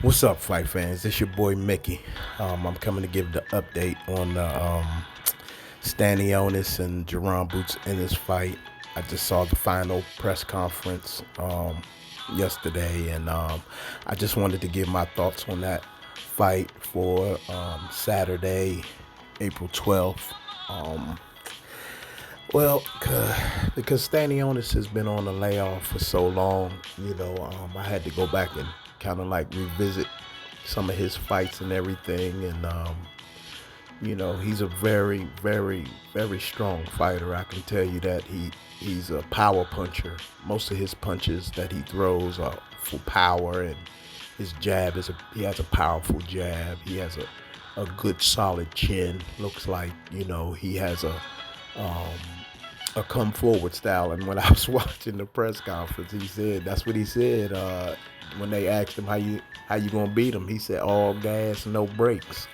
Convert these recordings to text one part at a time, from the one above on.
What's up, fight fans? It's your boy Miki. I'm coming to give the update on the Stanionis and Jaron Boots Ennis fight. I just saw the final press conference yesterday, and I just wanted to give my thoughts on that fight for Saturday, April 12th. Um, well, because Stanionis has been on a layoff for so long, I had to go back and kind of like revisit some of his fights and everything. And, he's a very, very, very strong fighter. I can tell you that he's a power puncher. Most of his punches that he throws are for power, and his jab he has a powerful jab. He has a good solid chin. Looks like, he has a come forward style. And when I was watching the press conference, that's what he said. When they asked him how you gonna beat him, he said all gas, no brakes.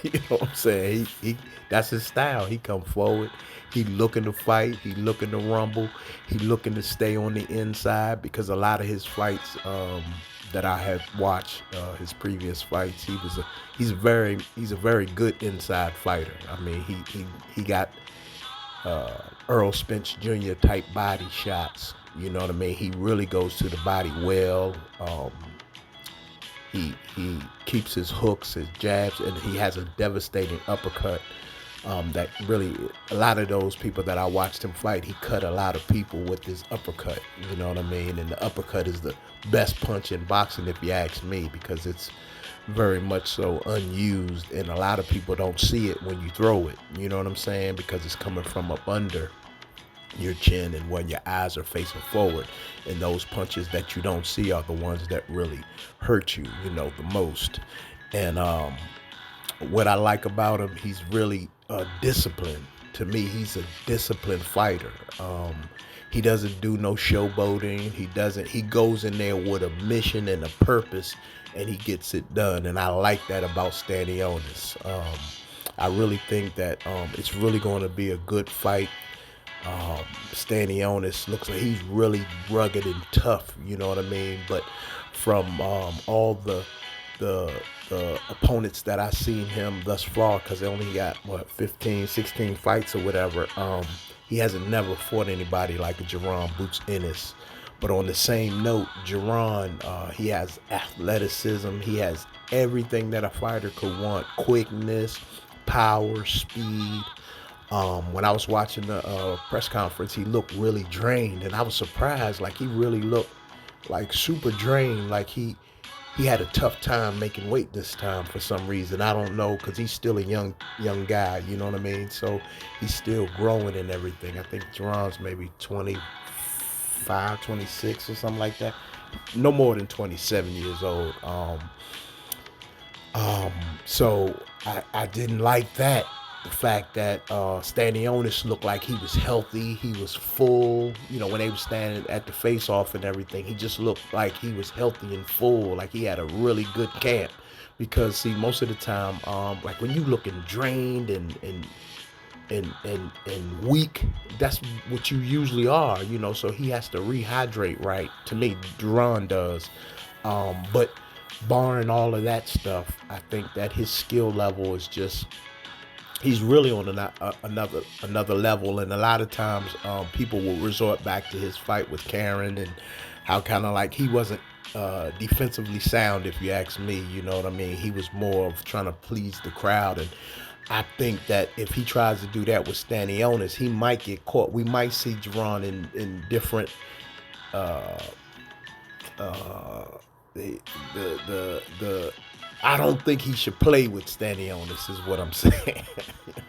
You know what I'm saying? He that's his style. He come forward. He looking to fight. He looking to rumble. He looking to stay on the inside, because a lot of his fights that I have watched, his previous fights, he's a very good inside fighter. I mean, he got Earl Spence Jr. type body shots. You know what I mean? He really goes to the body well. He keeps his hooks, his jabs, and he has a devastating uppercut. That really, a lot of those people that I watched him fight, he cut a lot of people with his uppercut. You know what I mean? And the uppercut is the best punch in boxing, if you ask me, because it's very much so unused, and a lot of people don't see it when you throw it. You know what I'm saying? Because it's coming from up under your chin, and when your eyes are facing forward, and those punches that you don't see are the ones that really hurt you, the most. And what I like about him, he's really disciplined. To me, he's a disciplined fighter. He doesn't do no showboating. He goes in there with a mission and a purpose, and he gets it done. And I like that about Stanionis. I really think that it's really going to be a good fight. Stanionis looks like he's really rugged and tough, you know what I mean? But from all the opponents that I've seen him thus far, because they only got 15, 16 fights or whatever, he hasn't never fought anybody like a Jaron Boots Ennis. But on the same note, Jaron, he has athleticism. He has everything that a fighter could want: quickness, power, speed. When I was watching the press conference, he looked really drained, and I was surprised. Like, he really looked like super drained. Like he had a tough time making weight this time for some reason. I don't know, because he's still a young guy. You know what I mean? So he's still growing and everything. I think Jaron's maybe 25, 26 or something like that. No more than 27 years old. So I didn't like that. The fact that Stanionis looked like he was healthy, he was full. When they were standing at the face-off and everything, he just looked like he was healthy and full, like he had a really good camp. Because, see, most of the time, like when you looking drained and weak, that's what you usually are. So he has to rehydrate right. To me, Jaron does. But barring all of that stuff, I think that his skill level is just, he's really on another level. And a lot of times people will resort back to his fight with Karen, and how kind of like he wasn't defensively sound, if you ask me. You know what I mean? He was more of trying to please the crowd. And I think that if he tries to do that with Stanionis, he might get caught. We might see Jaron in different the I don't think he should play with Stanionis, is what I'm saying.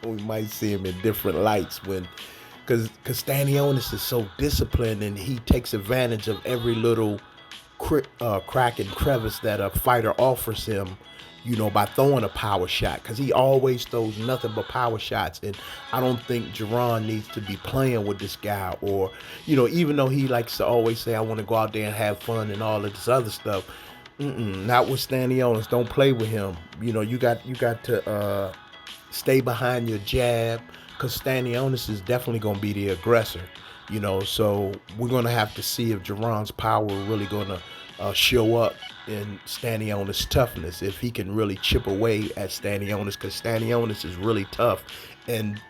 We might see him in different lights because Stanionis is so disciplined, and he takes advantage of every little crack and crevice that a fighter offers him, by throwing a power shot, because he always throws nothing but power shots. And I don't think Jaron needs to be playing with this guy, or, even though he likes to always say, I want to go out there and have fun and all of this other stuff. Not with Stanionis. Don't play with him. You got to stay behind your jab, because Stanionis is definitely going to be the aggressor. So we're going to have to see if Jaron's power really going to show up in Stanionis' toughness. If he can really chip away at Stanionis, because Stanionis is really tough, and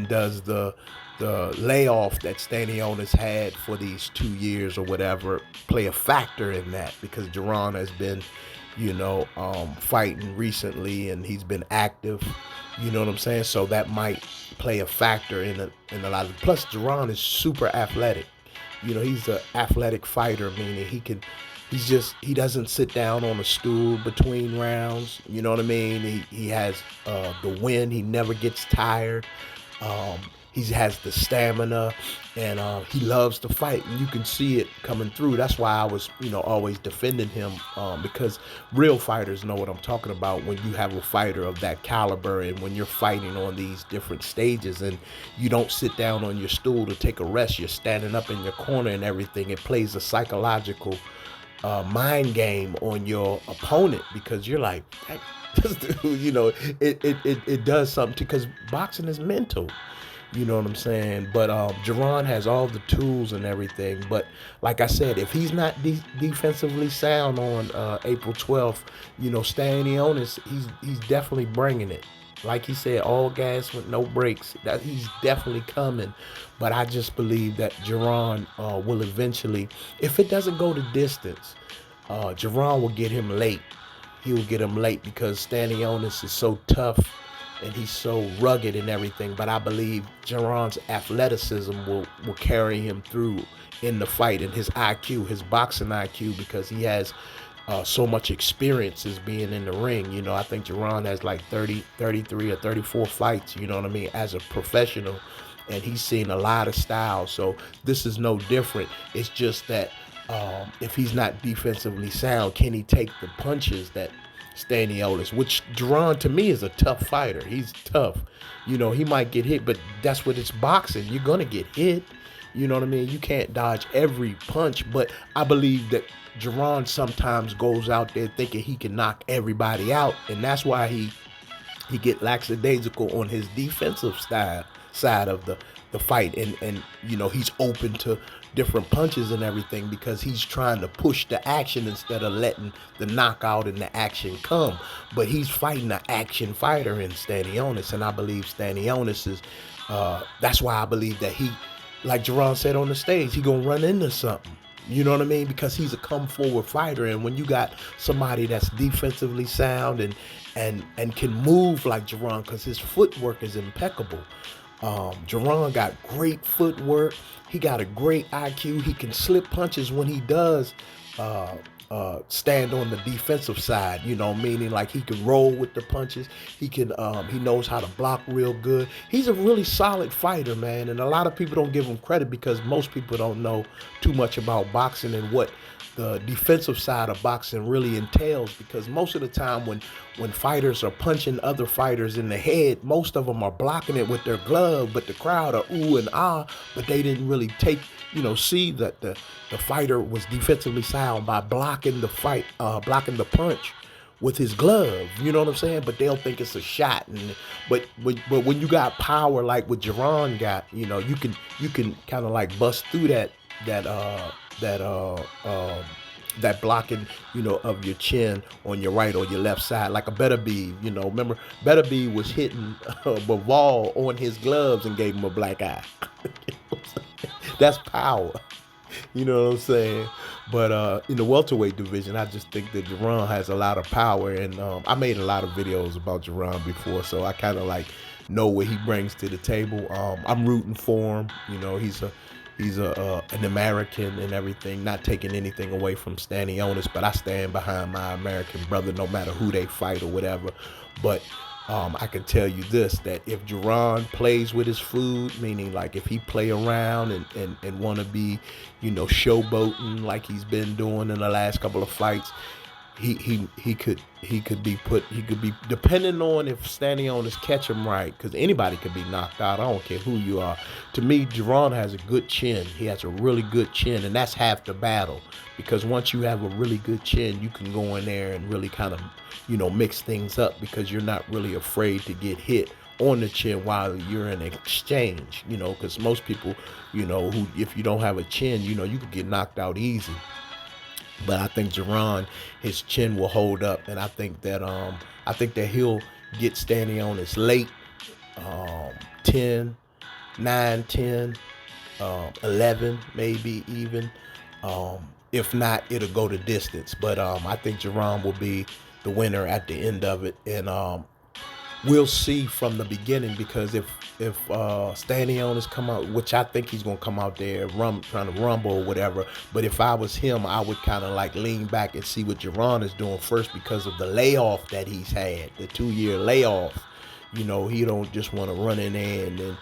does the layoff that Stanionis had for these 2 years or whatever play a factor in that? Because Jaron has been, fighting recently, and he's been active. You know what I'm saying? So that might play a factor in a lot of. Plus, Jaron is super athletic. He's an athletic fighter, meaning he doesn't sit down on a stool between rounds. You know what I mean? He has the wind. He never gets tired. He has the stamina, and he loves to fight, and you can see it coming through. That's why I was, always defending him, because real fighters know what I'm talking about when you have a fighter of that caliber, and when you're fighting on these different stages, and you don't sit down on your stool to take a rest. You're standing up in your corner and everything. It plays a psychological mind game on your opponent, because you're like, hey, this dude, it does something because boxing is mental. You know what I'm saying? But Jaron has all the tools and everything. But like I said, if he's not defensively sound on April 12th, Stanionis, he's definitely bringing it. Like he said, all gas with no brakes. That he's definitely coming. But I just believe that Jaron will eventually, if it doesn't go the distance, Jaron will get him late. He will get him late because Stanionis is so tough and he's so rugged and everything. But I believe Jaron's athleticism will carry him through in the fight, and his IQ, his boxing IQ, because he has so much experience as being in the ring. I think Jaron has like 30, 33 or 34 fights, you know what I mean, as a professional, and he's seen a lot of styles. So this is no different. It's just that if he's not defensively sound, can he take the punches that Stanionis, which Jaron to me is a tough fighter. He's tough. He might get hit, but that's what it's boxing. You're going to get hit. You know what I mean? You can't dodge every punch, but I believe that Jaron sometimes goes out there thinking he can knock everybody out, and that's why he get lackadaisical on his defensive side of the fight, and he's open to different punches and everything because he's trying to push the action instead of letting the knockout and the action come. But he's fighting an action fighter in Stanionis, and I believe Stanionis is that's why I believe that he, like Jaron said on the stage, he gonna run into something. You know what I mean? Because he's a come forward fighter, and when you got somebody that's defensively sound and can move like Jaron, because his footwork is impeccable. Jaron got great footwork. He got a great IQ. He can slip punches when he does stand on the defensive side, meaning like he can roll with the punches. He knows how to block real good. He's a really solid fighter, man. And a lot of people don't give him credit because most people don't know too much about boxing and what the defensive side of boxing really entails, because most of the time when fighters are punching other fighters in the head, most of them are blocking it with their glove, but the crowd are ooh and ah, but they didn't really see that the fighter was defensively sound by blocking the punch with his glove. You know what I'm saying? But they'll think it's a shot. But when you got power like what Jaron got, you can kind of like bust through that blocking, of your chin on your right or your left side, like a Beterbiev. Remember Beterbiev was hitting Bivol on his gloves and gave him a black eye. That's power. You know what I'm saying? But in the welterweight division, I just think that Jaron has a lot of power, and I made a lot of videos about Jaron before, so I kind of like know what he brings to the table. I'm rooting for him. He's an American and everything, not taking anything away from Stanionis, but I stand behind my American brother no matter who they fight or whatever. But I can tell you this, that if Jaron plays with his food, meaning like if he play around and want to be, showboating like he's been doing in the last couple of fights, he could be depending on if Stanionis catch him right, because anybody could be knocked out. I don't care who you are. To me, Jaron has a good chin. He has a really good chin, and that's half the battle, because once you have a really good chin, you can go in there and really kind of mix things up, because you're not really afraid to get hit on the chin while you're in an exchange, because most people, who, if you don't have a chin, you could get knocked out easy. But I think Jaron, his chin will hold up, and I think that he'll get Stanionis late, um, 10, 9, 10, 11, maybe even. If not, it'll go the distance. But I think Jaron will be the winner at the end of it, and we'll see from the beginning, because if Stanionis come out, which I think he's gonna come out there trying to rumble or whatever, but if I was him, I would kind of like lean back and see what Jaron is doing first, because of the layoff that he's had, the 2-year layoff. He don't just want to run in there and then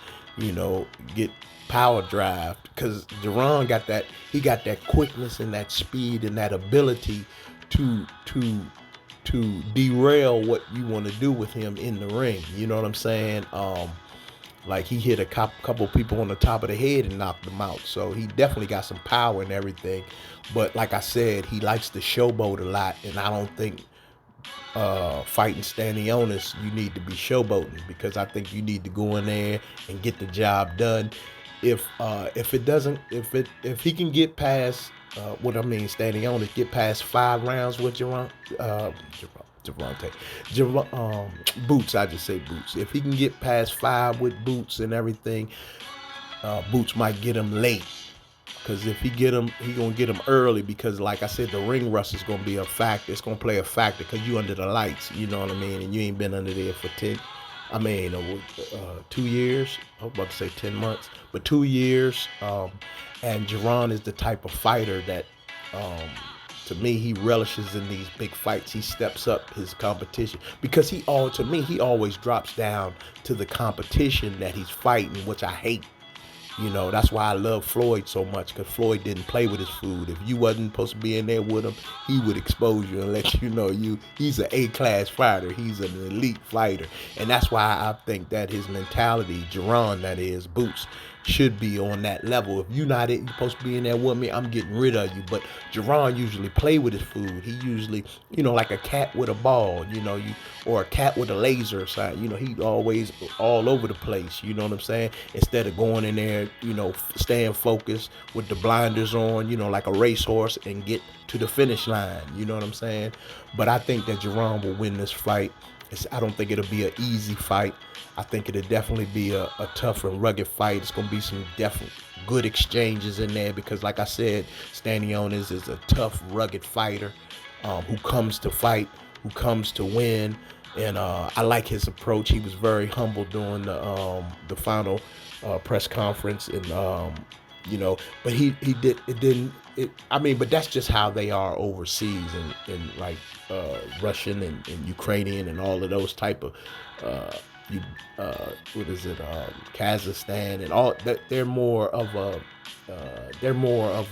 get power drive, because Jaron got that quickness and that speed and that ability to derail what you want to do with him in the ring. You know what I'm saying? Like he hit a couple people on the top of the head and knocked them out. So he definitely got some power and everything. But like I said, he likes to showboat a lot, and I don't think fighting Stanionis, you need to be showboating, because I think you need to go in there and get the job done. If he can get past Stanionis, get past 5 rounds with Boots. I just say Boots. If he can get past 5 with Boots and everything, Boots might get him late. Because if he gonna get him early, because like I said, the ring rust is gonna be a factor. It's gonna play a factor, because you under the lights, you know what I mean, and you ain't been under there for 2 years. I was about to say 10 months, but 2 years. And Jaron is the type of fighter that, to me, he relishes in these big fights. He steps up his competition, because he always drops down to the competition that he's fighting, which I hate. That's why I love Floyd so much, because Floyd didn't play with his food. If you wasn't supposed to be in there with him, he would expose you and let you know he's an A-class fighter. He's an elite fighter. And that's why I think that his mentality, Jaron, that is, Boots, should be on that level. If you're not supposed to be in there with me, I'm getting rid of you. But Jaron usually play with his food. He usually, like a cat with a ball, or a cat with a laser sight. He always all over the place. You know what I'm saying? Instead of going in there, staying focused with the blinders on, like a racehorse, and get to the finish line. You know what I'm saying? But I think that Jaron will win this fight. I don't think it'll be an easy fight. I think it'll definitely be a tough and rugged fight. It's going to be some definite good exchanges in there, because like I said, Stanionis is a tough, rugged fighter, who comes to fight, who comes to win. And I like his approach. He was very humble during the final press conference, and but but that's just how they are overseas, and like Russian and Ukrainian and all of those type of Kazakhstan and all that. They're more of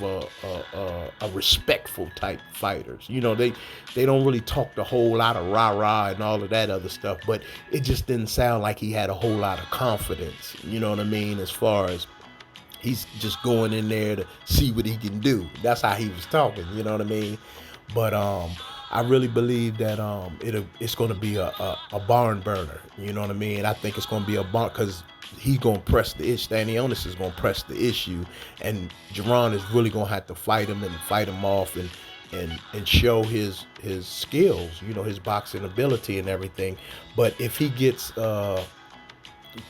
a respectful type fighters. They don't really talk the whole lot of rah-rah and all of that other stuff, but it just didn't sound like he had a whole lot of confidence, you know what I mean, as far as he's just going in there to see what he can do. That's how he was talking, you know what I mean? But I really believe that it's going to be a barn burner, you know what I mean? I think it's going to be a barn, because he's going to press the issue. Stanionis is going to press the issue, and Jaron is really going to have to fight him off and show his skills, his boxing ability and everything. But if he gets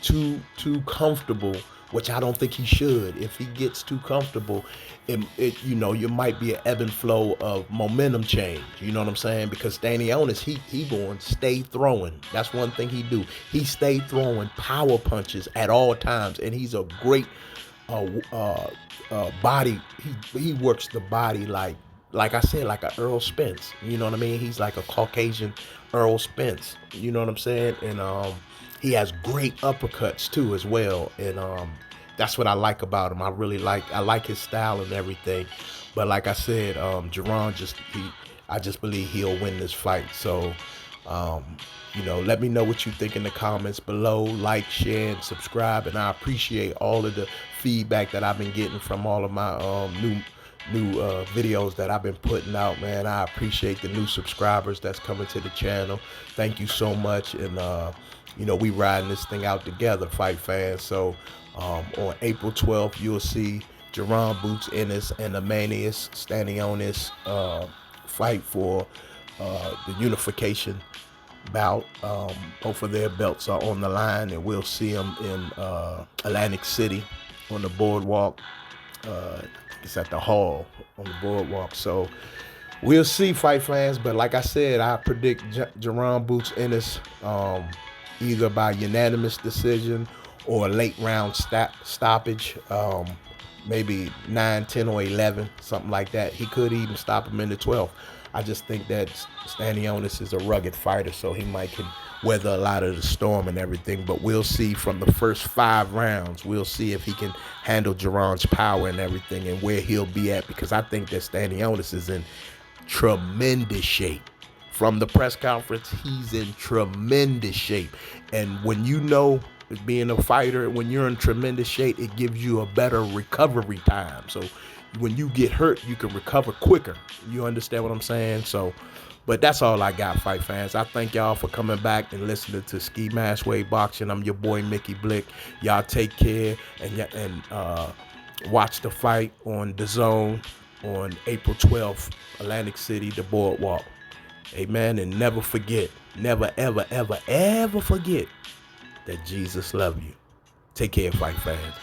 too comfortable, which I don't think he should. If he gets too comfortable, you might be an ebb and flow of momentum change. You know what I'm saying? Because Stanionis, he going stay throwing. That's one thing he do. He stay throwing power punches at all times, and he's a great body. He works the body like I said, like a Earl Spence. You know what I mean? He's like a Caucasian Earl Spence. You know what I'm saying? And he has great uppercuts too as well, and that's what I like about him. I like his style and everything. But like I said, Jaron I just believe he'll win this fight. So, let me know what you think in the comments below. Like, share, and subscribe. And I appreciate all of the feedback that I've been getting from all of my new videos that I've been putting out, man. I appreciate the new subscribers that's coming to the channel. Thank you so much. And we riding this thing out together, fight fans. So on April 12th, you'll see Jaron Boots Ennis and Eimantas Stanionis fight for the unification bout. Both of their belts are on the line, and we'll see them in Atlantic City on the boardwalk. It's at the hall on the boardwalk. So we'll see, fight fans. But like I said, I predict Jaron Boots Ennis either by unanimous decision or a late round stoppage. Maybe 9, 10, or 11, something like that. He could even stop him in the 12th. I just think that Stanionis is a rugged fighter, so he might can weather a lot of the storm and everything. But we'll see from the first 5 rounds. We'll see if he can handle Jaron's power and everything and where he'll be at, because I think that Stanionis is in tremendous shape. From the press conference, he's in tremendous shape. And when you know, being a fighter, when you're in tremendous shape, it gives you a better recovery time. So when you get hurt, you can recover quicker. You understand what I'm saying? So, but that's all I got, fight fans. I thank y'all for coming back and listening to Ski Mask Way Boxing. I'm your boy MikiBlik. Y'all take care and watch the fight on DAZN on April 12th, Atlantic City, the boardwalk. Amen. And never forget, never, ever, ever, ever forget that Jesus loves you. Take care, fight fans.